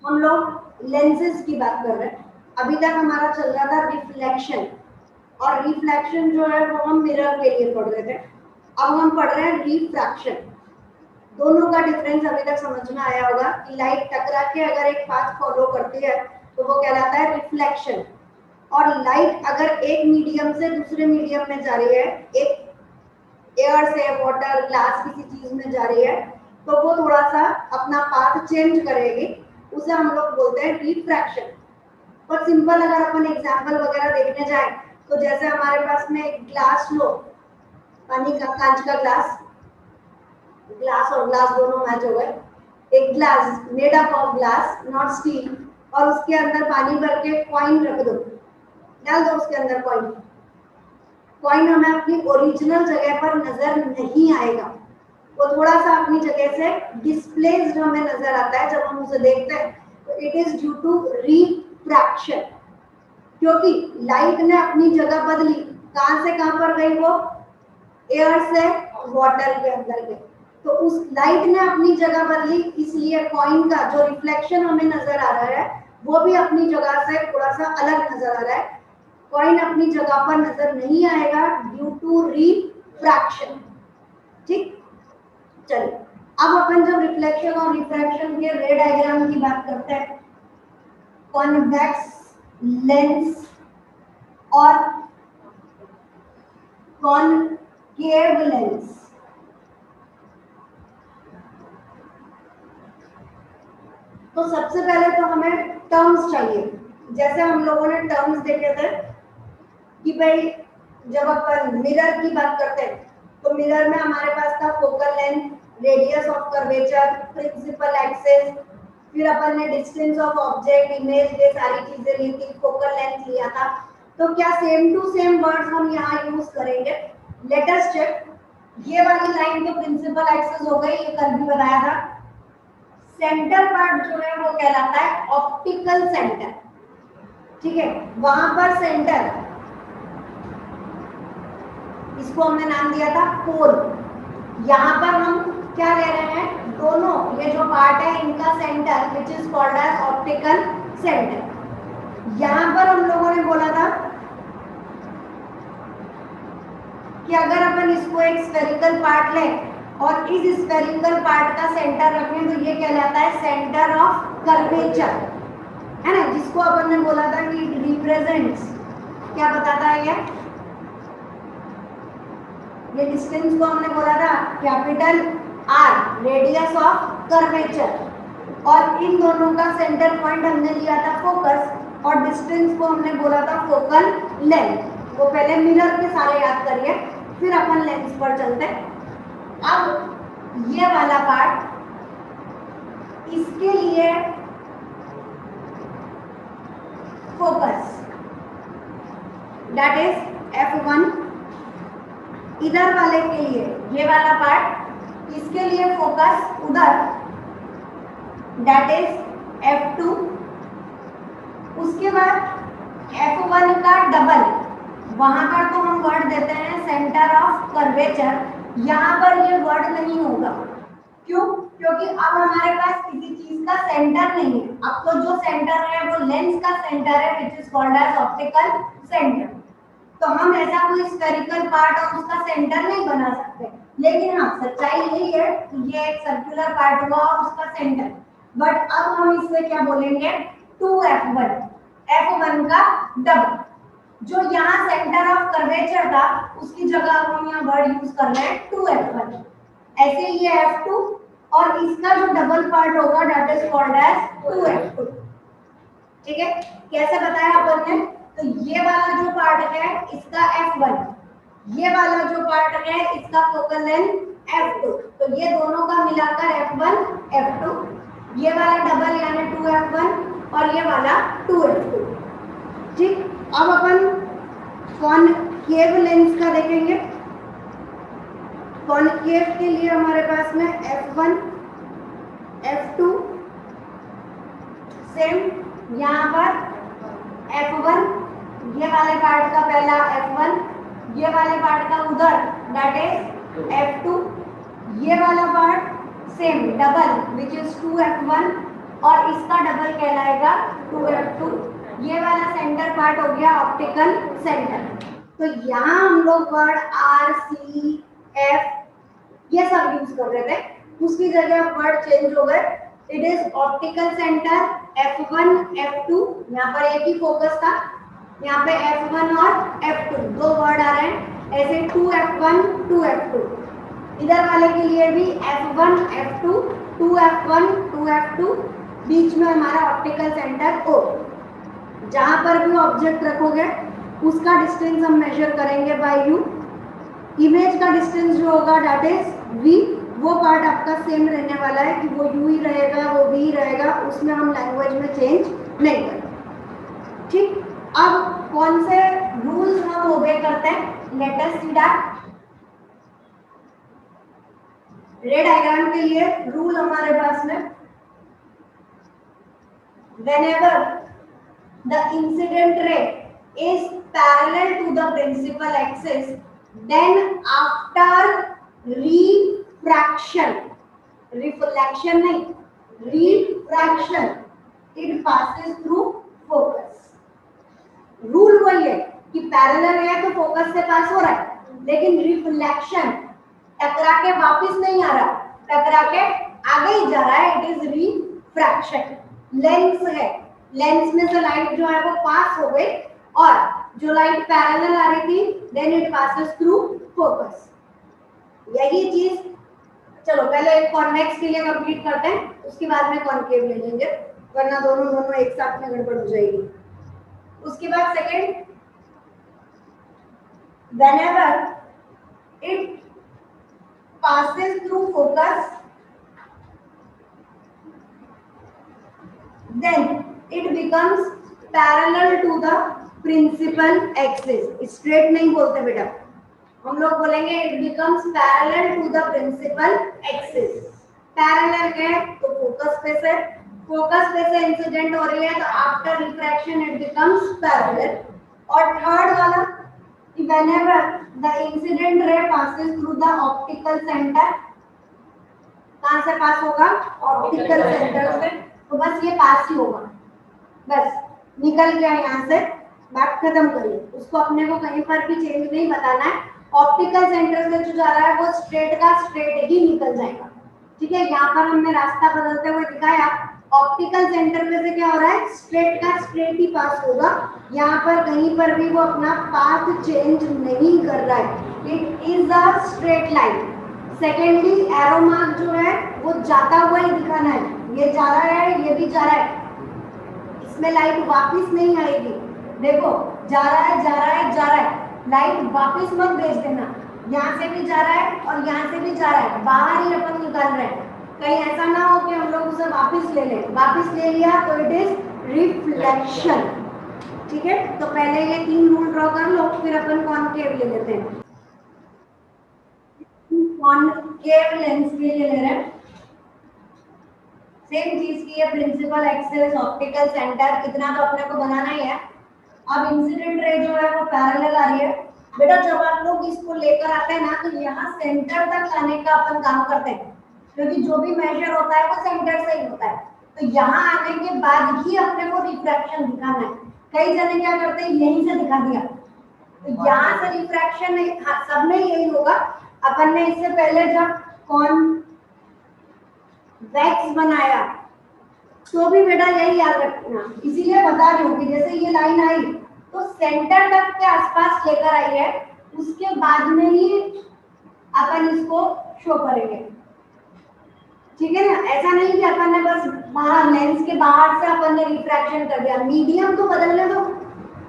हम लोग लेंसेज की बात कर रहे हैं। अभी तक हमारा चल रहा था रिफ्लेक्शन, और रिफ्लेक्शन जो है वो हम मिरर के लिए पढ़ रहे थे। अब हम पढ़ रहे हैं रिफ्रैक्शन। दोनों का डिफरेंस अभी तक समझ में आया होगा कि लाइट टकरा के अगर एक पाथ फॉलो करती है तो वो कहलाता है रिफ्लेक्शन, और लाइट अगर एक मीडियम से दूसरे मीडियम में जा रही है, एक एयर से वाटर ग्लास किसी चीज में जा रही है, तो वो थोड़ा सा अपना पाथ चेंज करेगी, उसे हम लोग बोलते हैं रिफ्रैक्शन। पर सिंपल अगर अपन एग्जांपल वगैरह देखने जाए तो जैसे हमारे पास में एक ग्लास लो, पानी का कांच का ग्लास, ग्लास और ग्लास दोनों मैच हो गए, एक glass made up of glass not steel, और उसके अंदर पानी भर के कॉइन रख दो, डाल दो उसके अंदर कॉइन। कॉइन हमें अपनी ओरिजिनल जगह पर नजर नहीं आएगा, वो थोड़ा सा अपनी जगह से डिस्प्लेस्ड हमें नजर आता है जब हम उसे देखते हैं। तो it is due to refraction, क्योंकि लाइट ने अपनी जगह बदली, कहां से कहां पर गई वो, एयर से वाटर के अंदर गई, तो उस लाइट ने अपनी जगह बदली, इसलिए कॉइन का जो रिफ्लेक्शन हमें नजर आ रहा है वो भी अपनी जगह से थोड़ा सा अलग नजर आ रहा है। कॉइन अपनी जगह पर नजर नहीं आएगा ड्यू टू रिफ्रैक्शन। ठीक, चलिए अब अपन जब रिफ्लेक्शन और रिफ्रैक्शन के रे डायग्राम की बात करते हैं, कॉन्वेक्स लेंस और कॉनकेव लेंस। तो सबसे पहले तो हमें टर्म्स चाहिए। जैसे हम लोगों ने टर्म्स देखे थे कि भाई जब अपन मिरर की बात करते हैं तो मिरर में हमारे पास था focal length, radius of curvature, principal axis, फिर अपन ने डिस्टेंस ऑफ ऑब्जेक्ट, इमेज, ये सारी चीजें ली थी, फोकल लेंथ लिया था। तो क्या सेम टू सेम वर्ड्स हम यहाँ यूज करेंगे? Let us check. ये वाली लाइन तो प्रिंसिपल एक्सिस हो गई, ये कल भी बताया था। सेंटर पार्ट जो है वो कहलाता है ऑप्टिकल सेंटर। ठीक है, वहां पर सेंटर, इसको हमने नाम दिया था पोल। यहाँ पर हम क्या ले रहे हैं, दोनों ये जो पार्ट है इनका centre which is called as optical centre. यहाँ पर हम लोगों ने बोला था कि अगर अपन इसको एक स्फेरिकल पार्ट लें और इस स्फेरिकल पार्ट का सेंटर रखें तो ये कहलाता है सेंटर ऑफ कर्वेचर, है ना, जिसको अपन ने बोला था कि इट रिप्रेजेंट्स, क्या बताता है ये डिस्टेंस को हमने बोला था capital R, radius of curvature, और इन दोनों का सेंटर पॉइंट हमने लिया था फोकस, और डिस्टेंस को हमने बोला था फोकल लेंथ। वो पहले मिरर के सारे याद करिए, फिर अपन लेंस पर चलते हैं। अब ये वाला पार्ट, इसके लिए फोकस दैट इज F1, इधर वाले के लिए ये वाला पार्ट, इसके लिए फोकस उधर दैट इज F2। उसके बाद F1 का डबल, वहां पर तो हम वर्ड देते हैं सेंटर ऑफ कर्वेचर, यहाँ पर ये वर्ड नहीं होगा। क्यों? क्योंकि अब हमारे पास किसी चीज का सेंटर नहीं है। अब तो जो सेंटर है वो लेंस का सेंटर है which is called as optical centre. तो हम ऐसा कोई स्फेरिकल पार्ट और उसका सेंटर नहीं बना सकते, लेकिन हाँ सच्चाई यही है कि ये एक सर्कुलर पार्ट हुआ और उसका सेंटर। बट अब हम इसे क्या बोलेंगे, 2F1, F1 का डबल। जो यहाँ सेंटर ऑफ कर्वेचर था उसकी जगह हम यहाँ वर्ड यूज कर रहे हैं 2F1। ऐसे ये F2 और इसका जो डबल पार्ट होगा that is called as 2F2। ठीक है, कैसे बताया अपन ने, तो ये वाला जो पार्ट है इसका F1, ये वाला जो पार्ट है इसका फोकल लेंथ F2, तो ये दोनों का मिलाकर F1 F2, ये वाला डबल यानी 2F1 और ये वाला 2F2। ठीक, अब अपन कॉनकेव लेंस का देखेंगे। कॉनकेव के लिए हमारे पास में F1 F2 सेम, यहाँ पर F1, ये वाले पार्ट का पहला F1, ये वाले पार्ट का उधर दैट इज F2, ये वाला part same double which is 2F1, और इसका डबल कहलाएगा 2f2। ये वाला सेंटर पार्ट हो गया ऑप्टिकल सेंटर। तो यहाँ हम लोग वर्ड आर सी एफ ये सब यूज कर रहे थे, उसकी जगह वर्ड चेंज हो गए। It is optical centre F1 F2, यहाँ पर एक ही फोकस था, यहाँ पे F1 और F2 दो वर्ड आ रहे हैं, ऐसे 2F1 2F2। इधर वाले के लिए भी F1 F2 2F1 2F2, बीच में हमारा ऑप्टिकल सेंटर O। जहां पर भी ऑब्जेक्ट रखोगे उसका डिस्टेंस हम मेजर करेंगे बाय U। इमेज का डिस्टेंस जो होगा दैट इज V। वो पार्ट आपका सेम रहने वाला है कि वो U ही रहेगा, वो V ही रहेगा, उसमें हम लैंग्वेज में चेंज नहीं करेंगे। ठीक, अब कौन से रूल्स हम ओबे करते हैं, लेट अस सी दैट। रे डायग्राम के लिए रूल हमारे पास में, whenever the incident ray is parallel to the principal axis, then after refraction, reflection नहीं, refraction, it passes through focus। Rule वही है कि पैरेलल है तो फोकस से पास हो रहा है, लेकिन रिफ्लेक्शन टकरा के वापस नहीं आ रहा, टकरा के आगे ही जा रहा है, इट इज रिफ्रैक्शन। लेंस है, लेंस में से लाइट जो है वो पास हो गई और जो लाइट पैरेलल आ रही थी then it passes through focus. यही चीज, चलो पहले कॉन्वेक्स के लिए कंप्लीट करते हैं, उसके बाद में कॉन्केव ले लेंगे, वरना दोनों एक साथ में गड़बड़ हो जाएगी। उसके बाद second, whenever it passes through focus, then it becomes parallel to the principal axis। Straight नहीं बोलते बेटा, हम लोग बोलेंगे it becomes parallel to the principal axis। Parallel है तो फोकस पे से, फोकस पे से इंसिडेंट हो रही है तो after refraction it becomes parallel. और थर्ड वाला कि whenever the incident ray passes through the optical center, कहाँ से पास होगा, ऑप्टिकल सेंटर से, तो बस ये पास ही होगा, बस निकल गया यहाँ से, बात खत्म करिए। उसको अपने को कहीं पर भी चेंज नहीं बताना है, ऑप्टिकल सेंटर से जो जा रहा है वो स्ट्रेट का स्ट्रेट ही निकल जाएगा। ठीक है, यहाँ पर हमने रास्ता बदलते हुए दिखाया, ऑप्टिकल सेंटर में से क्या हो रहा है, स्ट्रेट का स्ट्रेट ही पास होगा, यहाँ पर कहीं पर भी वो अपना पाथ चेंज नहीं कर रहा है, it is a straight line. Secondly arrow mark जो है वो जाता हुआ ही दिखाना है, ये जा रहा है ये भी जा रहा है, इसमें लाइट वापस नहीं आएगी। देखो जा रहा है जा रहा है जा रहा है, लाइट वापस मत भेज देना, यहाँ से भी जा रहा है और यहाँ से भी जा रहा है, बाहर ही अपन निकाल रहे हैं, कहीं ऐसा ना हो कि हम लोग उसे वापस ले लें, वापस ले लिया तो इट इज रिफ्लेक्शन। ठीक है, तो पहले ये तीन रूल ड्रॉ कर लो, फिर अपन कॉनकेव ले लेते हैं। कॉनकेव लेंस के लिए ले रहे हैं, सेम चीज की है, प्रिंसिपल एक्सिस ऑप्टिकल सेंटर, इतना तो अपने को बनाना ही है। अब इंसिडेंट रे जो है वो पैरेलल आ रही है बेटा, जब आप लोग इसको लेकर आते हैं ना तो यहाँ सेंटर तक आने का अपन काम करते हैं, क्योंकि जो भी मेजर होता है वो सेंटर से ही होता है, तो यहाँ आने के बाद ही अपने को रिफ्रैक्शन दिखाना है। कई जने क्या करते हैं यहीं से दिखा दिया, तो यहाँ से रिफ्रैक्शन नहीं, हाँ सब में यही होगा। अपन ने इससे पहले जब कॉन्वेक्स बनाया तो भी बेटा यही याद रखना, इसीलिए बता रही हूँ कि जैसे ये लाइन आई तो सेंटर तक के आसपास लेकर आई है, उसके बाद में ही अपन इसको शो करेंगे। ठीक है ना, ऐसा नहीं कि अपन ने बस बाहर लेंस के बाहर से अपन ने रिफ्रैक्शन कर दिया, मीडियम तो बदलने दो,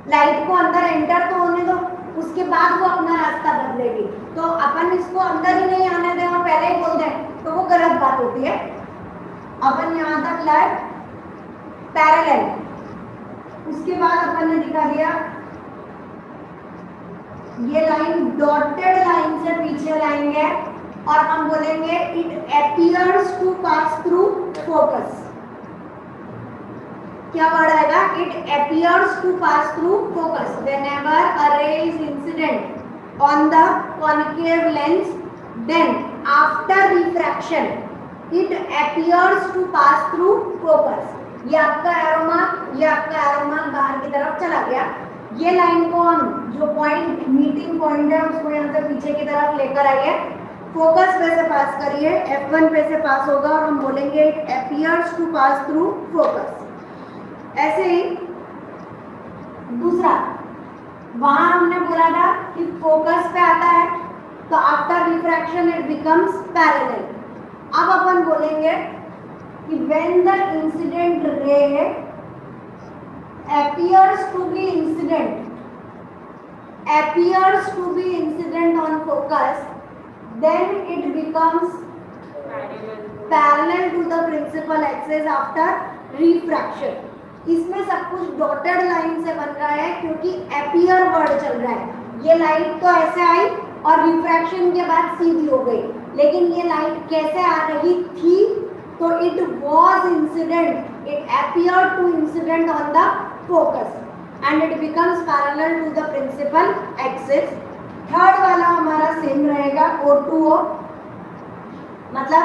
लाइट को अंदर एंटर तो होने दो, उसके बाद वो अपना रास्ता बदलेगी। तो अपन इसको अंदर ही नहीं आने दें और पहले ही बोल दें तो वो गलत बात होती है। अपन यहाँ तक लाए पैरेलल, उसके बाद अपन ने दिखा दिया ये लाइन डॉटेड लाइन से पीछे लाएंगे और हम बोलेंगे it appears to pass through focus. क्या वर्ड आएगा, it appears to pass through focus whenever a ray is incident on the concave lens, then after refraction it appears to pass through focus. ये आपका arrow mark, ये आपका arrow mark बाहर की तरफ चला गया। ये लाइन को हम जो पॉइंट मीटिंग पॉइंट है उसको यहाँ से पीछे की तरफ लेकर आइए, फोकस पे से पास करिए, F1 पे से पास होगा और हम बोलेंगे it appears to pass through focus। ऐसे ही दूसरा, वहां हमने बोला था कि फोकस पे आता है तो after refraction it becomes parallel. अब अपन बोलेंगे कि when the incident ray appears to be incident on focus, then it becomes parallel to the principal axis after refraction। इसमें सब कुछ डॉटेड लाइन से बन रहा है क्योंकि appear वर्ड चल रहा है। ये लाइट तो ऐसे आई और रिफ्रैक्शन के बाद सीधी हो गई, लेकिन ये लाइट कैसे आ रही थी? तो it was incident, it appeared to incident on the focus and it becomes parallel to the principal axis। Third वाला हमारा सेम रहेगा, O2O, मतलब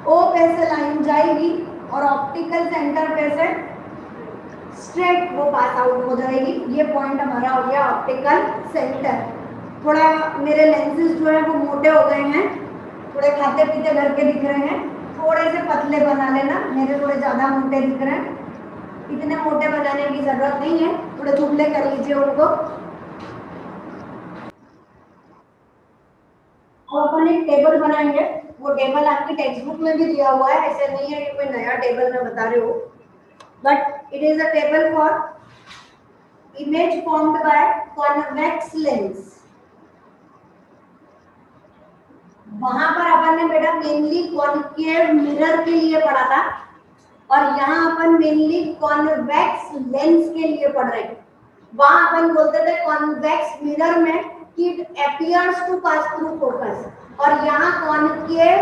O पे से लाइन जाएगी और ऑप्टिकल सेंटर पे से स्ट्रेट वो पास आउट हो जाएगी। ये पॉइंट हमारा हो गया ऑप्टिकल सेंटर। थोड़ा मेरे लेंसेज जो है वो मोटे हो गए हैं, थोड़े खाते पीते घर के दिख रहे हैं, थोड़े से पतले बना लेना, मेरे थोड़े ज्यादा मोटे दिख रहे हैं, इतने मोटे बनाने की जरूरत नहीं है, थोड़े दुबले कर लीजिए उनको। अब अपन एक टेबल बनाएंगे, वो टेबल आपकी टेक्स्ट बुक में भी दिया हुआ है, ऐसे नहीं है कि कोई नया टेबल मैं बता रही हूँ, but it is a table for image formed by convex lens. वहां पर अपन ने बेटा मेनली कॉनकेव मिरर के लिए पढ़ा था और यहाँ अपन मेनली कॉन्वेक्स लेंस के लिए पढ़ रहे हैं। वहां अपन बोलते थे कॉन्वेक्स मिरर में कि it appears to pass through focus, और यहाँ कॉनकेव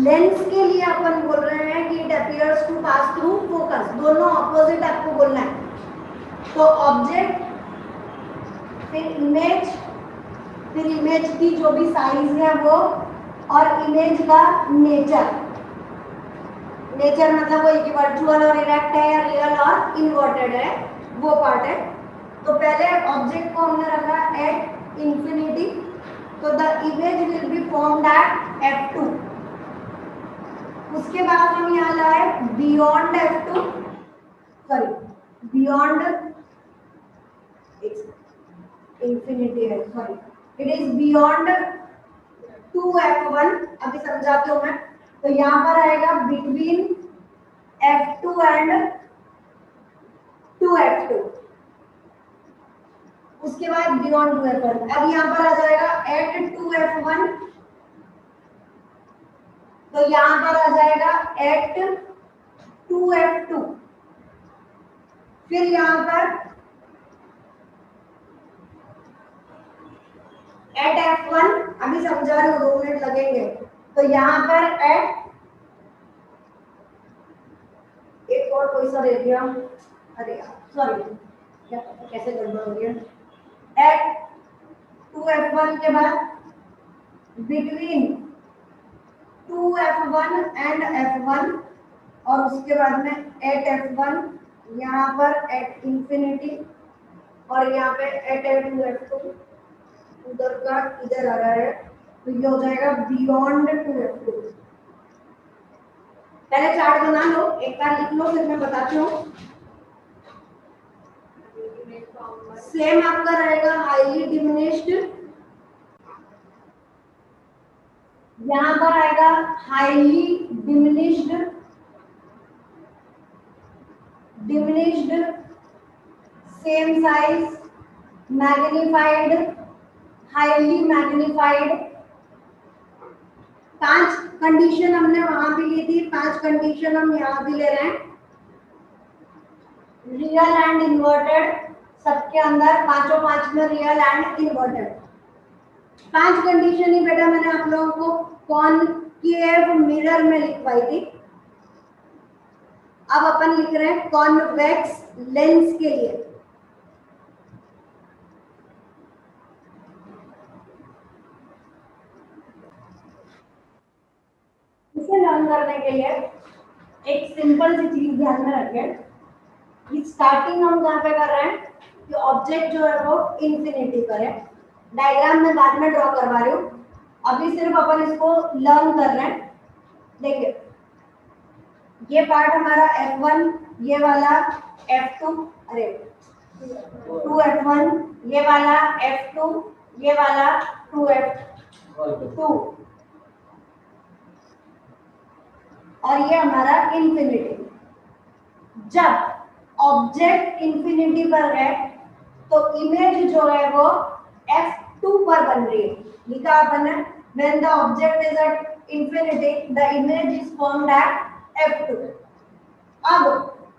लेंस के लिए अपन बोल रहे हैं कि it appears to pass through focus. दोनों ऑपोजिट आपको बोलना है। तो ऑब्जेक्ट, फिर इमेज की जो भी साइज है वो, और इमेज का नेचर मतलब वो वर्चुअल और इरेक्ट है या रियल और इन्वर्टेड है, वो पार्ट है। तो पहले ऑब्जेक्ट को हमने रखा एट इंफिनिटी, तो the image will be formed at F2। उसके बाद हम यहाँ लाए beyond F2, sorry beyond infinity है, sorry it is beyond 2F1। अभी समझाती हूँ मैं। तो यहाँ पर आएगा बिटवीन F2 एंड 2F2, उसके बाद बियॉन्ड 2F1। अब यहाँ पर आ जाएगा एट 2F1, तो यहाँ पर आ जाएगा एट 2F2। फिर यहाँ पर एट F1, अभी समझा रही हूँ, 2 मिनट लगेंगे। तो यहाँ पर एट, एक और कोई सा दे दिया, अरे यार सॉरी, क्या कैसे गड़बड़ हो गया। एट 2F1 के बाद बिटवीन 2F1 एंड F1, और उसके बाद में एट F1, यहाँ पर एट इंफिनिटी, और यहाँ पे एट 2F2, उधर का इधर आ रहा है, तो ये हो जाएगा बियॉन्ड 2F2। पहले चार्ट बना लो, एक बार लिख लो, फिर मैं बताती हूँ। सेम आपका रहेगा हाईली डिमिनिश्ड, यहाँ पर आएगा highly diminished, same size, magnified, highly magnified. 5 condition हमने वहां भी ली थी, 5 कंडीशन हम यहाँ भी ले रहे हैं। रियल एंड इन्वर्टेड, सबके अंदर पांचों 5 में रियल एंड इन्वर्टेड। 5 कंडीशन ही बेटा मैंने आप लोगों को कॉनकेव मिरर में लिखवाई थी। अब अपन लिख रहे हैं कॉन्वेक्स लेंस के लिए। इसे लर्न करने के लिए एक सिंपल सी चीज ध्यान में रखें कि स्टार्टिंग हम कहाँ पे कर रहे हैं कि ऑब्जेक्ट जो है वो इंफिनिटी पर है। डायग्राम में बाद में ड्रॉ करवा रही हूँ, अभी सिर्फ अपन इसको लर्न कर रहे हैं। देखिए ये पार्ट हमारा F1, ये वाला F2, अरे 2F1, ये वाला F2, ये वाला 2F2 और ये हमारा इंफिनिटी। जब ऑब्जेक्ट इंफिनिटी पर है तो इमेज जो है वो F2 पर बन रही है। लिखा अपन है when the object is at infinity the image is formed at F2। अब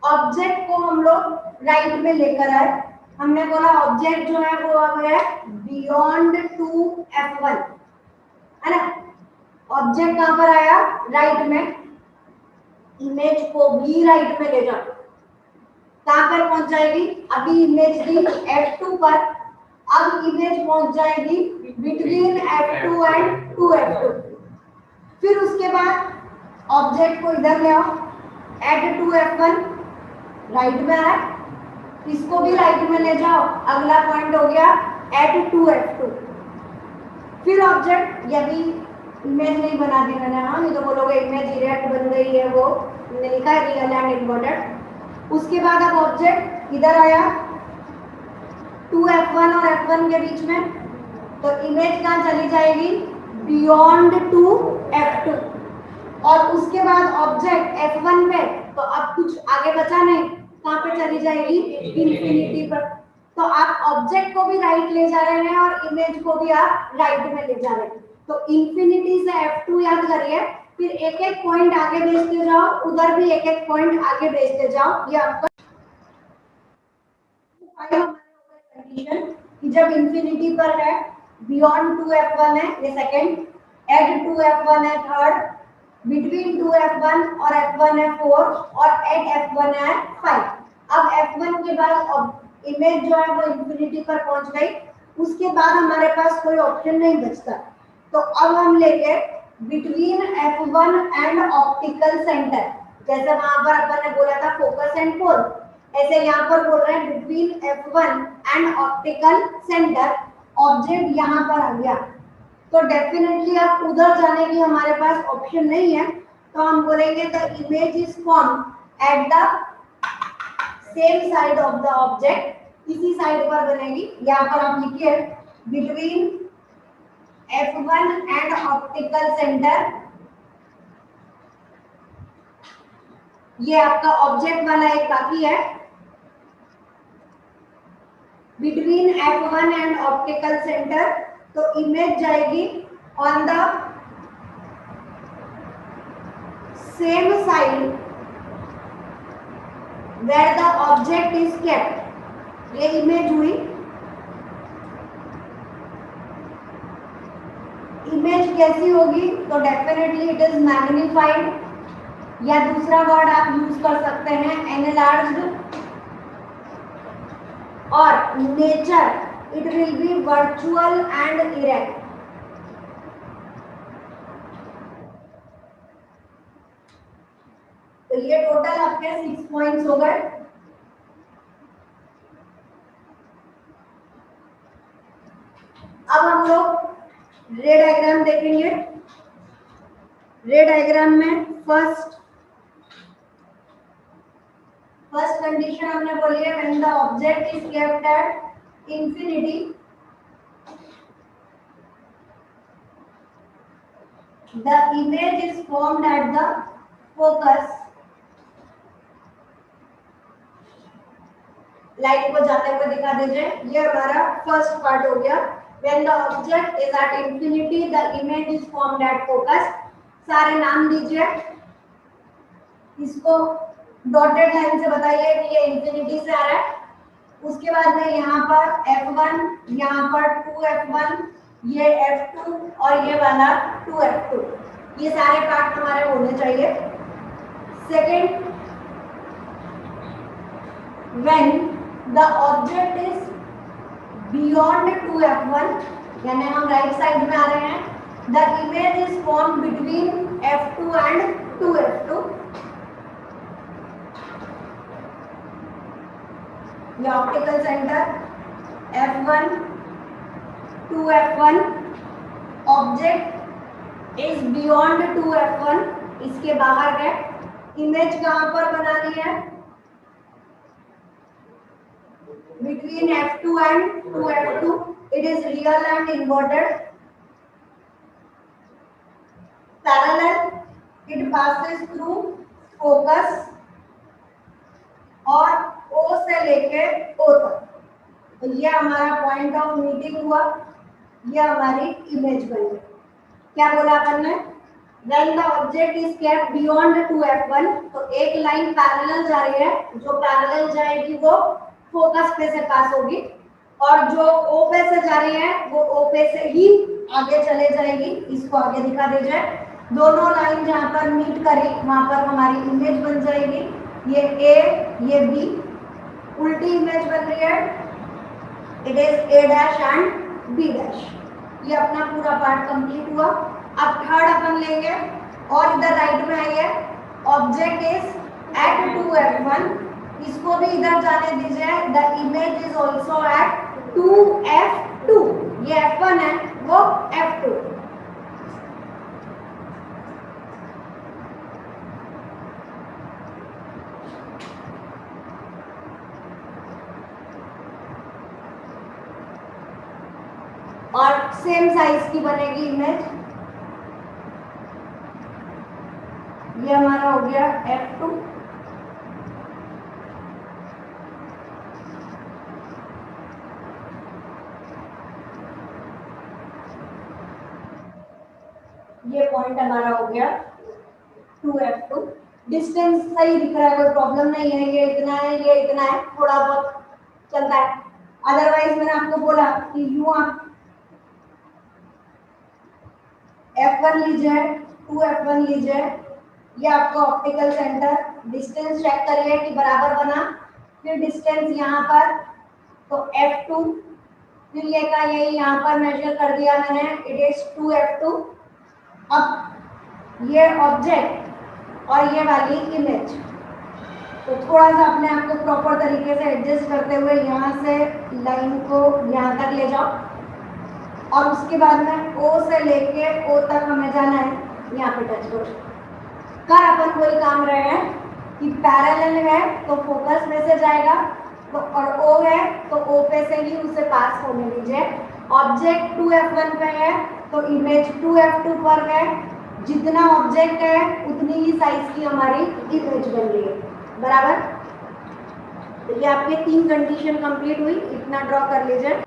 ऑब्जेक्ट को हम लोग राइट में लेकर आए, हमने बोला ऑब्जेक्ट जो है वो अब है बियॉन्ड 2F1, है ना। ऑब्जेक्ट कहां पर आया? राइट में। इमेज को भी राइट में ले जाओ, कहां पर पहुंच जाएगी? अभी इमेज थी F2 पर, अब इमेज पहुंच जाएगी बिटवीन F2 एंड 2F2। फिर उसके बाद ऑब्जेक्ट को इधर ले आओ एट 2F1, राइट में आया, इसको भी राइट में ले जाओ, अगला पॉइंट हो गया एट 2F2। फिर ऑब्जेक्ट, यदि इमेज नहीं बना दी मैंने, हाँ नहीं तो बोलोगे इमेज इरेक्ट बन गई है, वो मैंने लिखा है रियल एंड इम्पोर्टेंट। उसके बाद अब ऑब्जेक्ट इधर आया 2F1 और F1 के बीच में, तो इमेज कहाँ चली जाएगी? Beyond 2F2। और उसके बाद ऑब्जेक्ट F1 पे, तो अब कुछ आगे बचा नहीं, कहाँ पे चली जाएगी? इंफिनिटी पर। तो आप ऑब्जेक्ट को भी राइट ले जा रहे हैं और इमेज को भी आप राइट में ले जा रहे हैं। तो इंफिनिटी से F2 याद करिए, फिर एक एक पॉइंट आगे भेजते जाओ, उधर भी एक एक पॉइंट आगे भेजते जाओ। ये आपका कंडीशन कि जब इंफिनिटी पर है, बियॉन्ड 2F1 है ये सेकंड, एट 2F1 है थर्ड, बिटवीन 2F1 और F1 है 4 और एट F1 है 5। अब F1 के बाद इमेज जो है वो इंफिनिटी पर पहुंच गई, उसके बाद हमारे पास कोई ऑप्शन नहीं बचता। तो अब हम लेंगे between F1 and optical centre. जैसे वहां पर अपन ने बोला था फोकस एंड पोल, ऐसे यहाँ पर बोल रहे हैं between F1 and optical centre. Object यहाँ पर आ गया, तो डेफिनेटली अब उधर जाने की हमारे पास ऑप्शन नहीं है, तो हम बोलेंगे the image is form at the same side of the object. इसी साइड पर बनेगी। यहाँ पर आप लिखिए between F1 and optical centre. ये आपका ऑब्जेक्ट वाला एक बाकी है, between F1 and optical centre. तो इमेज जाएगी on the same side where the object is kept. ये इमेज हुई। इमेज कैसी होगी? तो डेफिनेटली इट इज मैग्नीफाइड, या दूसरा वर्ड आप यूज कर सकते हैं एनलार्ज्ड, और nature it will be virtual and erect. तो ये टोटल आपके 6 पॉइंट्स हो गए। अब हम लोग रे डायग्राम देखेंगे। रे डायग्राम में फर्स्ट कंडीशन हमने बोली है when the object is kept at infinity the image is formed at the focus. Light को जाते हुए दिखा दीजिए। ये हमारा फर्स्ट पार्ट हो गया। When the object is at infinity, the image is formed at focus। सारे नाम दीजिए, इसको डॉटेड लाइन से बताइए कि ये इंफिनिटी से आ रहा है। उसके बाद में यहाँ पर F1, यहाँ पर 2F1, ये F2 और ये वाला 2F2। ये सारे पार्ट हमारे होने चाहिए। Second, when the object is beyond 2F1, यानी हम राइट साइड में आ रहे हैं, the image is formed between F2 and 2F2. ये optical centre F1 2F1, object is beyond 2F1, इसके बाहर है। इमेज कहां पर बनानी है? Between F2 and 2F2. It is real and inverted parallel, it passes through focus और O से लेके O तक। तो ये हमारा पॉइंट ऑफ मीटिंग हुआ, ये हमारी इमेज बन गई। क्या बोला अपन ने? When the object is kept beyond 2F1, तो एक लाइन पैरेलल जा रही है, जो पैरेलल जाएगी वो फोकस पे से पास होगी, और जो O पे से जा रही है वो O पे से ही आगे चले जाएगी। इसको आगे दिखा दीजिए। दोनों लाइन जहाँ पर मीट करी वहां पर हमारी इमेज बन जाएगी। ये A, ये B, उल्टी इमेज बन रही है। It is A dash and B dash. ये अपना पूरा पार्ट कंप्लीट हुआ। अब थर्ड अपन लेंगे और इधर राइट में आइए, ऑब्जेक्ट इज एट 2F1, इसको भी इधर जाने दीजिए। The image is also eight 2F2, ये F1 है वो F2। और सेम साइज की बनेगी इमेज। ये हमारा हो गया F2। ये पॉइंट हमारा हो गया 2F2। डिस्टेंस सही दिख रहा है, कोई प्रॉब्लम नहीं है। ये इतना है, ये इतना है, थोड़ा बहुत चलता है। अदरवाइज मैंने आपको बोला कि यूं आप F1 लीजिए, 2F1 लीजिए, ये आपका ऑप्टिकल सेंटर। डिस्टेंस चेक करिए कि बराबर बना। फिर डिस्टेंस यहाँ पर तो F2, फिर ये का यही यहाँ पर मेजर कर दिया मैंने, इट इज 2F2। अब ये ऑब्जेक्ट और ये वाली इमेज, तो थोड़ा सा अपने आप को प्रॉपर तरीके से एडजस्ट करते हुए यहाँ से लाइन को यहाँ तक ले जाओ, और उसके बाद में O से लेके O तक हमें जाना है। यहाँ पे टच करो। कर अपन वही काम रहे हैं कि पैरेलल है तो फोकस में से जाएगा, तो और O है तो O पे से ही उसे पास होने दीजिए। ऑब्जेक्ट 2F1 पे है तो इमेज 2F2 पर है। जितना ऑब्जेक्ट है उतनी ही साइज की हमारी इमेज बन रही है, बराबर। तो ये आपके 3 कंडीशन कंप्लीट हुई। इतना ड्रॉ कर लीजिए।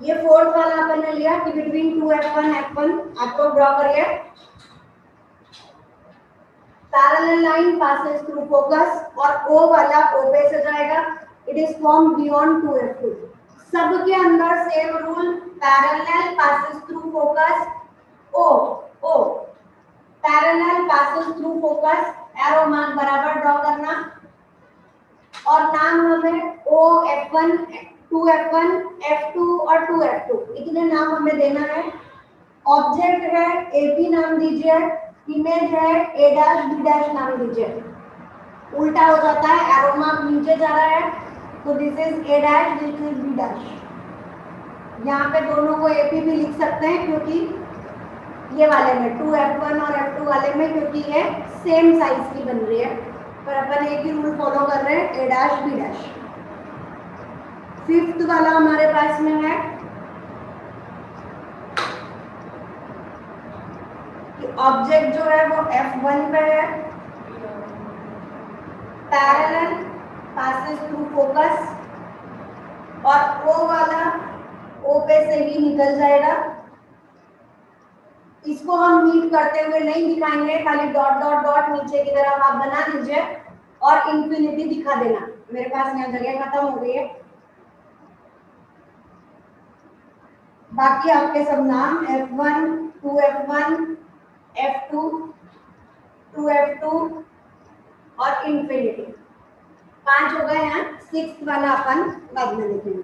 ये फोर्थ वाला अपन ने लिया कि बिटवीन 2F1 F1 आपको ड्रॉ करिए। Parallel line passes through focus और O वाला O पे से जाएगा। It is form beyond 2F2। सबके अंदर same rule, parallel passes through focus O parallel passes through focus, arrow mark बराबर ड्रॉ करना। और नाम हमें OF1 2F1 F2 और 2F2 इतने नाम हमें देना है। ऑब्जेक्ट है AP नाम दीजिए, इमेज है A डैश B डैश नाम दीजिए। उल्टा हो जाता है, एरो मार्क नीचे जा रहा है, तो this is A dash, this is B dash. यहाँ पे दोनों को AP भी लिख सकते हैं क्योंकि ये वाले में 2F1 और F2 वाले में, क्योंकि ये सेम साइज की बन रही है, पर अपन एक ही रूल फॉलो कर रहे हैं, A dash B dash. Fifth वाला हमारे पास में है कि ऑब्जेक्ट जो है वो F1 पे है, पैरेलल पासेस थ्रू फोकस, और O वाला O पे से ही निकल जाएगा। इसको हम मीट करते हुए नहीं दिखाएंगे, खाली डॉट डॉट डॉट नीचे की तरफ आप बना लीजिए और इंफिनिटी दिखा देना। मेरे पास यहाँ जगह खत्म हो गई है। बाकी आपके सब नाम F1 2F1 F2 2F2 और इंफिनिटी 5 हो गए हैं। 6th वाला अपन बाद में देखेंगे।